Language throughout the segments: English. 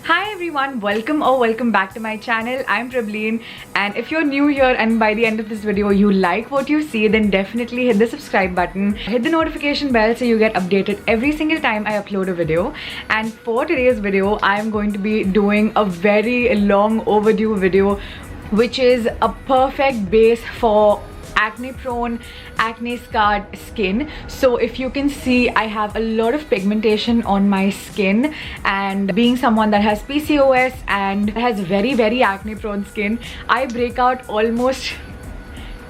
Hi everyone, welcome back to my channel. I'm Prableen, and if you're new here and by the end of this video you like what you see, then definitely hit the subscribe button, hit the notification bell so you get updated every single time I upload a video. And for today's video, I'm going to be doing a very long overdue video, which is a perfect base for acne prone, acne scarred skin. So if you can see, I have a lot of pigmentation on my skin, and being someone that has PCOS and has very acne prone skin, I break out almost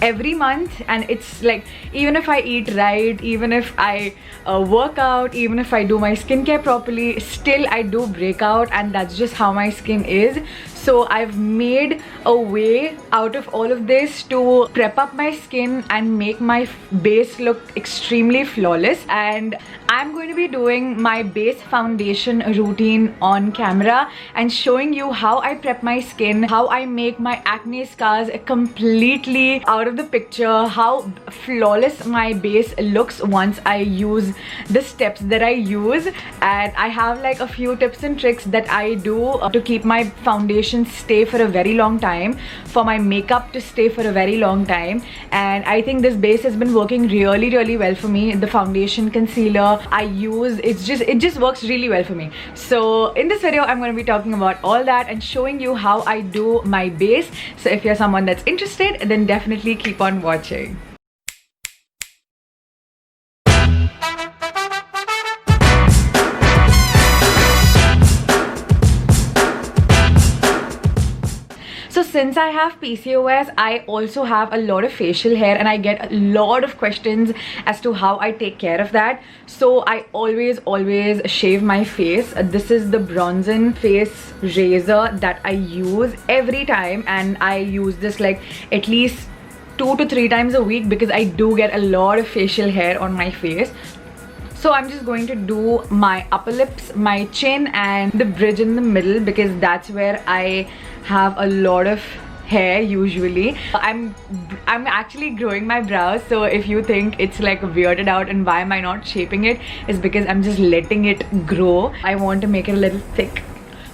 every month. And it's like, even if I eat right, even if I work out, even if I do my skincare properly, still I do break out, and that's just how my skin is. So I've made a way out of all of this to prep up my skin and make my base look extremely flawless. And I'm going to be doing my base foundation routine on camera and showing you how I prep my skin, how I make my acne scars completely out of the picture, how flawless my base looks once I use the steps that I use. And I have like a few tips and tricks that I do to keep my foundation stay for a very long time, for my makeup to stay for a very long time. And I think this base has been working really well for me. The foundation concealer I use, it just works really well for me. So in this video I'm going to be talking about all that and showing you how I do my base. So if you're someone that's interested, then definitely keep on watching. So since I have PCOS, I also have a lot of facial hair, and I get a lot of questions as to how I take care of that. So I always shave my face. This is the Bronson face razor that I use every time, and I use this like at least 2 to 3 times a week because I do get a lot of facial hair on my face. So I'm just going to do my upper lips, my chin, and the bridge in the middle because that's where I have a lot of hair usually. I'm actually growing my brows, so if you think it's like weirded out and why am I not shaping it, is because I'm just letting it grow. I want to make it a little thick.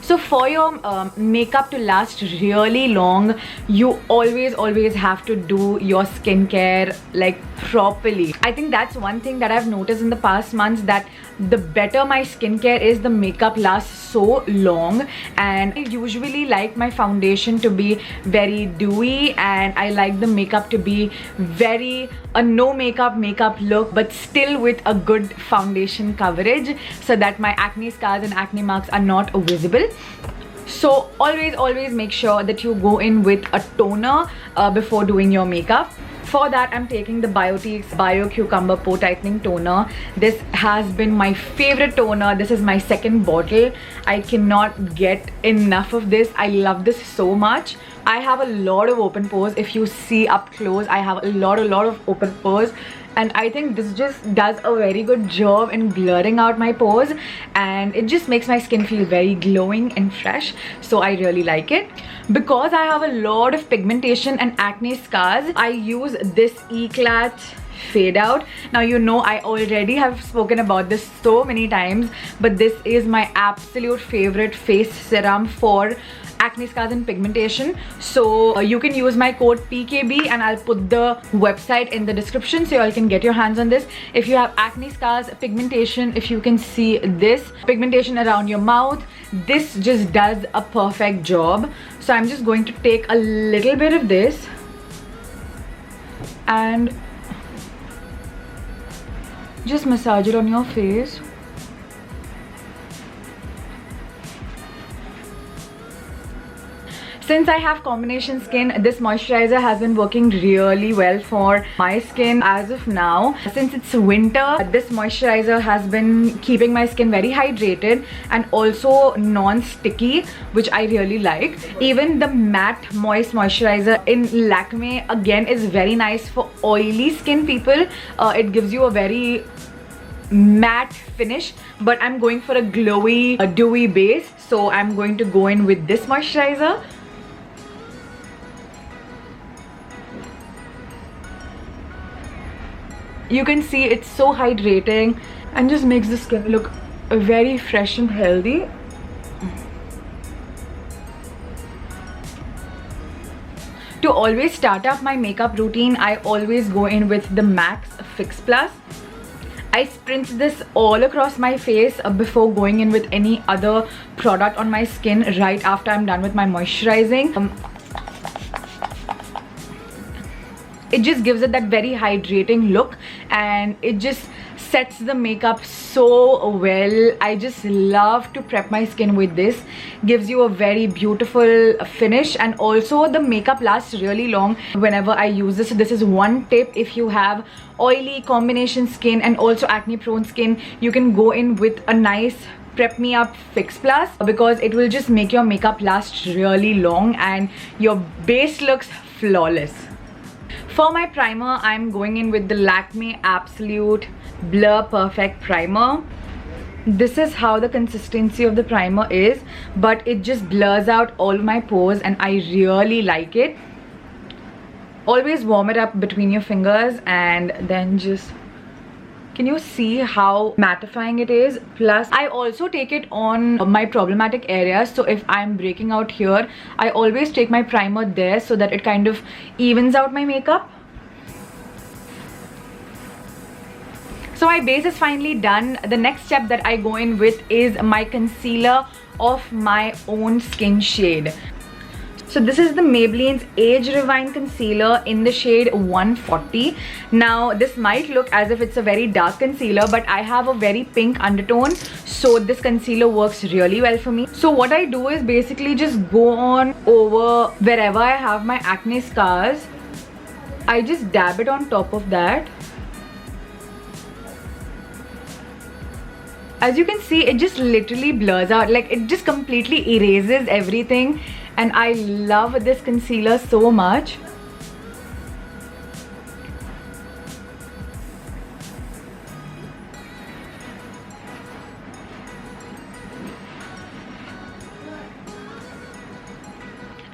So for your makeup to last really long, you always have to do your skincare like properly. I think that's one thing that I've noticed in the past months, that the better my skincare is, the makeup lasts so long. And I usually like my foundation to be very dewy, and I like the makeup to be very a no makeup look, but still with a good foundation coverage, so that my acne scars and acne marks are not visible. So always make sure that you go in with a toner before doing your makeup. For that, I'm taking the Biotique's Bio Cucumber Pore Tightening Toner. This has been my favorite toner. This is my second bottle. I cannot get enough of this. I love this so much. I have a lot of open pores. If you see up close, I have a lot of open pores, and I think this just does a very good job in blurring out my pores, and it just makes my skin feel very glowing and fresh. So I really like it. Because I have a lot of pigmentation and acne scars, I use this Eclat Fadeout. Now, you know, I already have spoken about this so many times, but this is my absolute favorite face serum for acne scars and pigmentation. So you can use my code PKB, and I'll put the website in the description so you all can get your hands on this. If you have acne scars, pigmentation, if you can see this pigmentation around your mouth, this just does a perfect job. So I'm just going to take a little bit of this and just massage it on your face. Since I have combination skin, this moisturizer has been working really well for my skin as of now. Since it's winter, this moisturizer has been keeping my skin very hydrated and also non-sticky, which I really like. Even the matte moist moisturizer in Lakme again is very nice for oily skin people. It gives you a very matte finish, but I'm going for a glowy, dewy base, so I'm going to go in with this moisturizer. You can see it's so hydrating and just makes the skin look very fresh and healthy. To always start up my makeup routine, I always go in with the M.A.C Fix Plus. I spritz this all across my face before going in with any other product on my skin right after I'm done with my moisturizing. It just gives it that very hydrating look, and it just sets the makeup so well. I just love to prep my skin with this. Gives you a very beautiful finish, and also the makeup lasts really long whenever I use this. So this is one tip. If you have oily combination skin and also acne prone skin, you can go in with a nice Prep Me Up Fix Plus, because it will just make your makeup last really long and your base looks flawless. For my primer, I'm going in with the Lakme Absolute Blur Perfect Primer. This is how the consistency of the primer is, but it just blurs out all my pores and I really like it. Always warm it up between your fingers and then just... Can you see how mattifying it is? Plus, I also take it on my problematic areas. So if I'm breaking out here, I always take my primer there so that it kind of evens out my makeup. So my base is finally done. The next step that I go in with is my concealer of my own skin shade. So this is the Maybelline's Age Rewind Concealer in the shade 140. Now this might look as if it's a very dark concealer, but I have a very pink undertone, so this concealer works really well for me. So what I do is basically just go on over wherever I have my acne scars. I just dab it on top of that. As you can see, it just literally blurs out, like it just completely erases everything. And I love this concealer so much.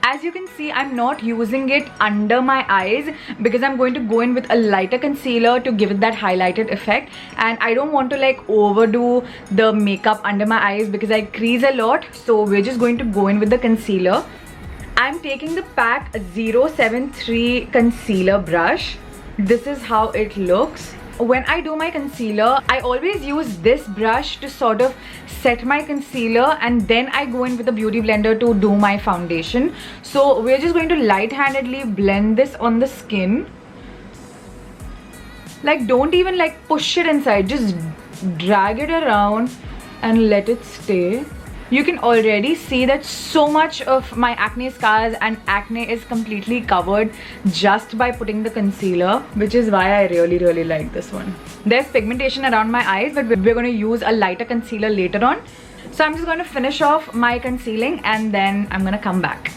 As you can see, I'm not using it under my eyes because I'm going to go in with a lighter concealer to give it that highlighted effect, and I don't want to like overdo the makeup under my eyes because I crease a lot. So we're just going to go in with the concealer. I'm taking the PAC 073 concealer brush. This is how it looks. When I do my concealer, I always use this brush to sort of set my concealer, and then I go in with a beauty blender to do my foundation. So we're just going to light-handedly blend this on the skin. Like, don't even like push it inside, just drag it around and let it stay. You can already see that so much of my acne scars and acne is completely covered just by putting the concealer, which is why I really like this one. There's pigmentation around my eyes, but we're going to use a lighter concealer later on. So I'm just going to finish off my concealing and then I'm going to come back.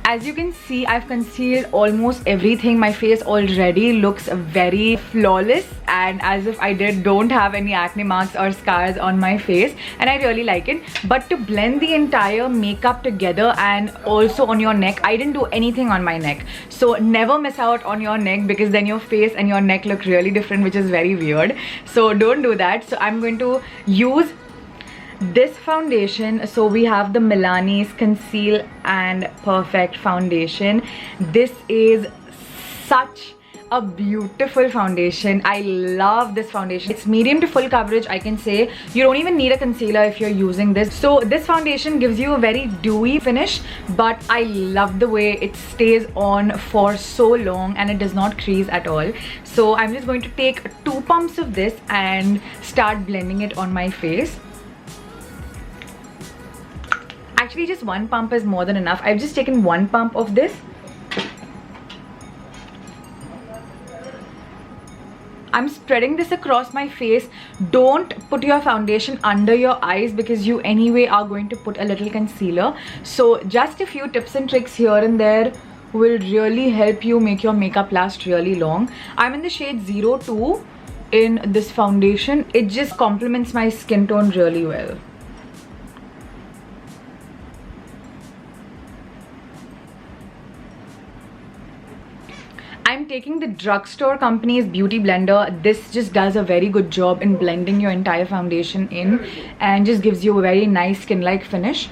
As you can see, I've concealed almost everything. My face already looks very flawless and as if I don't have any acne marks or scars on my face, and I really like it. But to blend the entire makeup together and also on your neck, I didn't do anything on my neck. So never miss out on your neck because then your face and your neck look really different, which is very weird. So don't do that. So I'm going to use this foundation. So we have the Milani's Conceal and Perfect foundation. This is such a beautiful foundation. I love this foundation. It's medium to full coverage, I can say. You don't even need a concealer if you're using this. So this foundation gives you a very dewy finish, but I love the way it stays on for so long and it does not crease at all. So I'm just going to take 2 pumps of this and start blending it on my face. Actually, just 1 pump is more than enough. I've just taken 1 pump of this. I'm spreading this across my face. Don't put your foundation under your eyes because you anyway are going to put a little concealer. So just a few tips and tricks here and there will really help you make your makeup last really long. I'm in the shade 02 in this foundation. It just complements my skin tone really well. I'm taking the drugstore company's beauty blender. This just does a very good job in blending your entire foundation in and just gives you a very nice skin-like finish.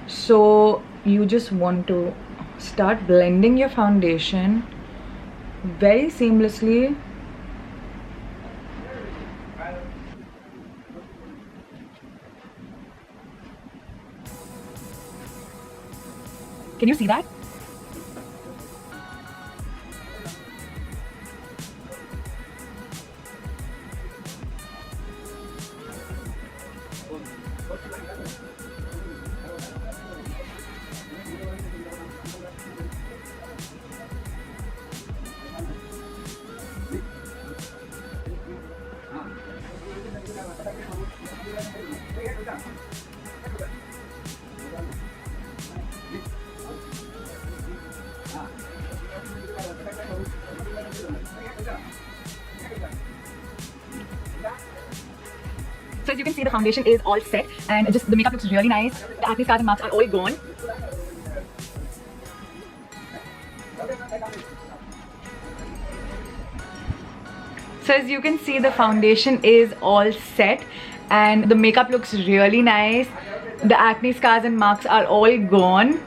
So you just want to start blending your foundation very seamlessly. Can you see that? So as you can see, the foundation is all set and just the makeup looks really nice. The acne scars and marks are all gone. So as you can see, the foundation is all set and the makeup looks really nice. The acne scars and marks are all gone.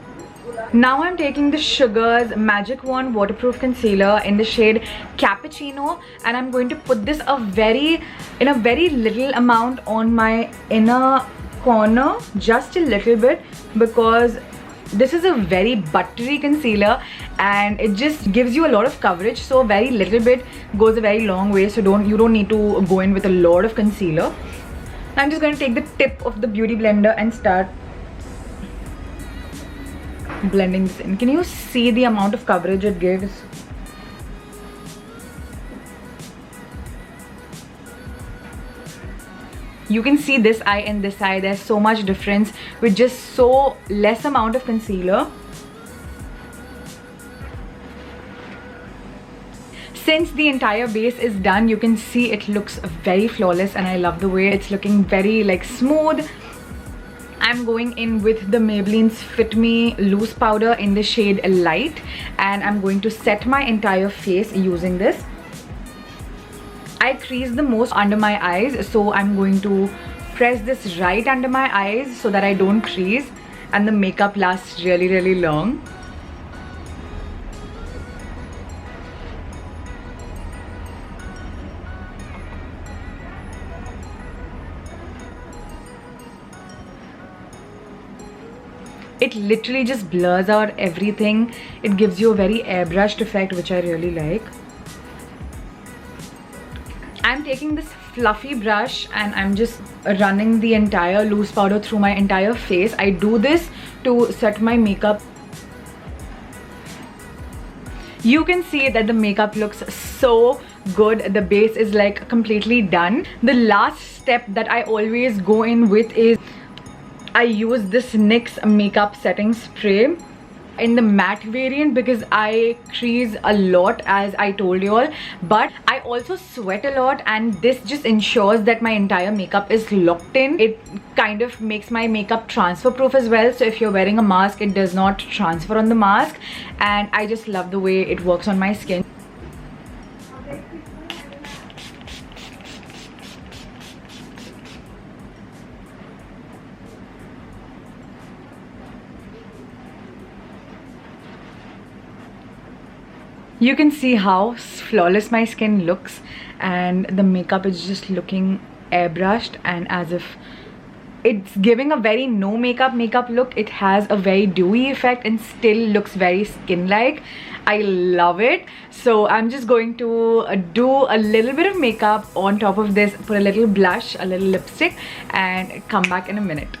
Now I'm taking the Sugar's Magic Wand Waterproof Concealer in the shade Cappuccino, and I'm going to put this in a very little amount on my inner corner, just a little bit, because this is a very buttery concealer and it just gives you a lot of coverage. So very little bit goes a very long way, so you don't need to go in with a lot of concealer. I'm just going to take the tip of the beauty blender and start blending this in. Can you see the amount of coverage it gives? You can see this eye and this eye, there's so much difference with just so less amount of concealer. Since the entire base is done, you can see it looks very flawless and I love the way it's looking very like smooth. I'm going in with the Maybelline's Fit Me Loose Powder in the shade Light, and I'm going to set my entire face using this. I crease the most under my eyes, so I'm going to press this right under my eyes so that I don't crease and the makeup lasts really long. It literally just blurs out everything. It gives you a very airbrushed effect, which I really like. I'm taking this fluffy brush and I'm just running the entire loose powder through my entire face. I do this to set my makeup. You can see that the makeup looks so good. The base is like completely done. The last step that I always go in with is I use this NYX makeup setting spray in the matte variant because I crease a lot, as I told you all, but I also sweat a lot, and this just ensures that my entire makeup is locked in. It kind of makes my makeup transfer proof as well, so if you're wearing a mask, it does not transfer on the mask, and I just love the way it works on my skin. You can see how flawless my skin looks, and the makeup is just looking airbrushed and as if it's giving a very no makeup look. It has a very dewy effect and still looks very skin-like. I love it. So I'm just going to do a little bit of makeup on top of this, put a little blush, a little lipstick, and come back in a minute.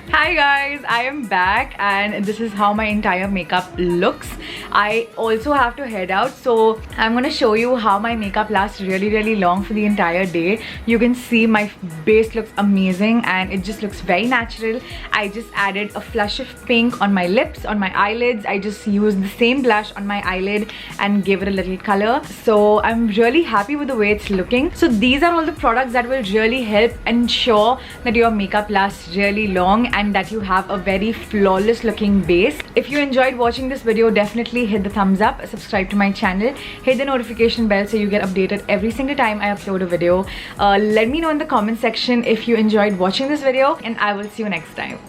Hi guys, I am back and this is how my entire makeup looks. I also have to head out, so I'm gonna show you how my makeup lasts really long for the entire day. You can see my base looks amazing and it just looks very natural. I just added a flush of pink on my lips, on my eyelids. I just used the same blush on my eyelid and gave it a little color. So I'm really happy with the way it's looking. So these are all the products that will really help ensure that your makeup lasts really long and that you have a very flawless looking base. If you enjoyed watching this video, definitely hit the thumbs up, subscribe to my channel, hit the notification bell so you get updated every single time I upload a video. Let me know in the comment section if you enjoyed watching this video, and I will see you next time.